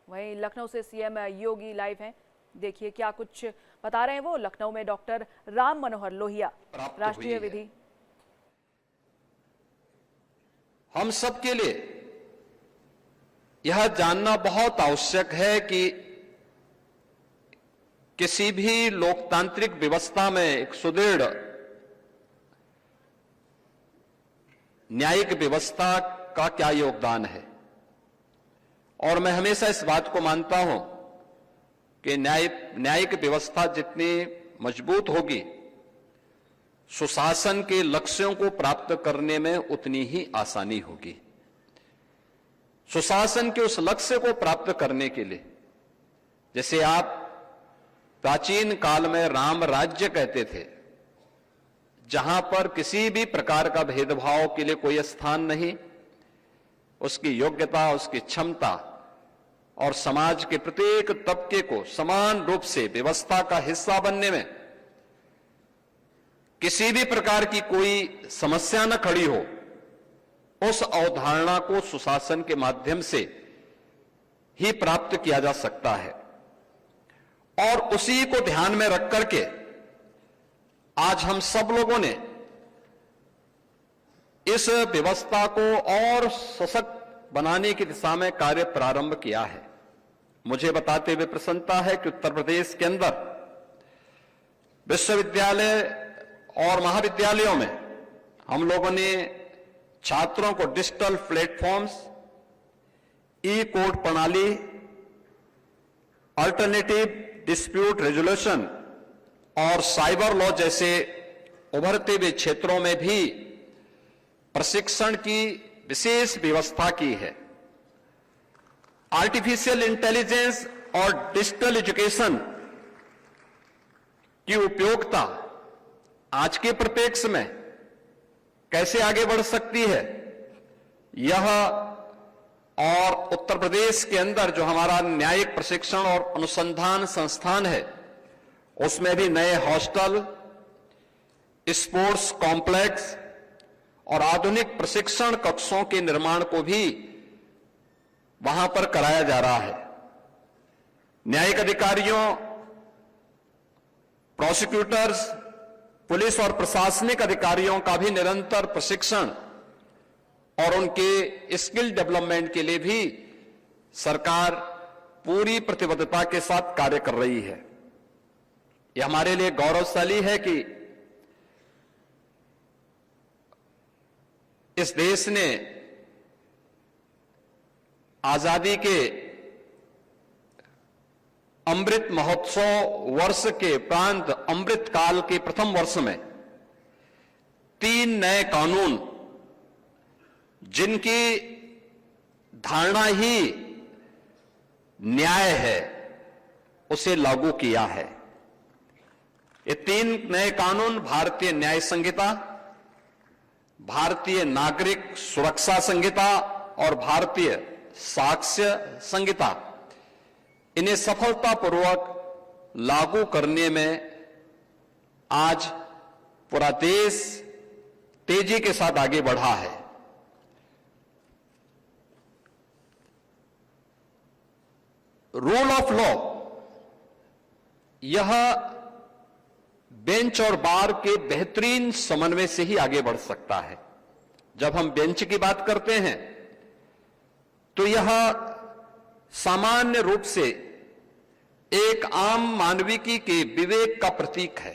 वहीं लखनऊ से सीएम योगी लाइव हैं, देखिए क्या कुछ बता रहे हैं वो। लखनऊ में डॉक्टर राम मनोहर लोहिया राष्ट्रीय विधि। हम सबके लिए यह जानना बहुत आवश्यक है कि किसी भी लोकतांत्रिक व्यवस्था में एक सुदृढ़ न्यायिक व्यवस्था का क्या योगदान है। और मैं हमेशा इस बात को मानता हूं कि न्यायिक व्यवस्था जितनी मजबूत होगी, सुशासन के लक्ष्यों को प्राप्त करने में उतनी ही आसानी होगी। सुशासन के उस लक्ष्य को प्राप्त करने के लिए, जैसे आप प्राचीन काल में राम राज्य कहते थे, जहां पर किसी भी प्रकार का भेदभाव के लिए कोई स्थान नहीं, उसकी योग्यता, उसकी क्षमता और समाज के प्रत्येक तबके को समान रूप से व्यवस्था का हिस्सा बनने में किसी भी प्रकार की कोई समस्या न खड़ी हो, उस अवधारणा को सुशासन के माध्यम से ही प्राप्त किया जा सकता है। और उसी को ध्यान में रख करके आज हम सब लोगों ने इस व्यवस्था को और सशक्त बनाने की दिशा में कार्य प्रारंभ किया है। मुझे बताते हुए प्रसन्नता है कि उत्तर प्रदेश के अंदर विश्वविद्यालय और महाविद्यालयों में हम लोगों ने छात्रों को डिजिटल प्लेटफॉर्म्स, ई कोर्ट प्रणाली, अल्टरनेटिव डिस्प्यूट रेजोल्यूशन और साइबर लॉ जैसे उभरते हुए क्षेत्रों में भी प्रशिक्षण की विशेष व्यवस्था की है। आर्टिफिशियल इंटेलिजेंस और डिजिटल एजुकेशन की उपयोगिता आज के परिप्रेक्ष्य में कैसे आगे बढ़ सकती है, यह और उत्तर प्रदेश के अंदर जो हमारा न्यायिक प्रशिक्षण और अनुसंधान संस्थान है, उसमें भी नए हॉस्टल, स्पोर्ट्स कॉम्प्लेक्स और आधुनिक प्रशिक्षण कक्षों के निर्माण को भी वहां पर कराया जा रहा है। न्यायिक अधिकारियों, प्रोसिक्यूटर्स, पुलिस और प्रशासनिक अधिकारियों का भी निरंतर प्रशिक्षण और उनके स्किल डेवलपमेंट के लिए भी सरकार पूरी प्रतिबद्धता के साथ कार्य कर रही है। यह हमारे लिए गौरवशाली है कि इस देश ने आजादी के अमृत महोत्सव वर्ष के उपरांत अमृत काल के प्रथम वर्ष में 3 नए कानून, जिनकी धारणा ही न्याय है, उसे लागू किया है। ये 3 नए कानून भारतीय न्याय संहिता, भारतीय नागरिक सुरक्षा संहिता और भारतीय साक्ष्य संहिता, इन्हें सफलतापूर्वक लागू करने में आज पूरा देश तेजी के साथ आगे बढ़ा है। रूल ऑफ लॉ, यह बेंच और बार के बेहतरीन समन्वय से ही आगे बढ़ सकता है। जब हम बेंच की बात करते हैं तो यह सामान्य रूप से एक आम मानविकी के विवेक का प्रतीक है।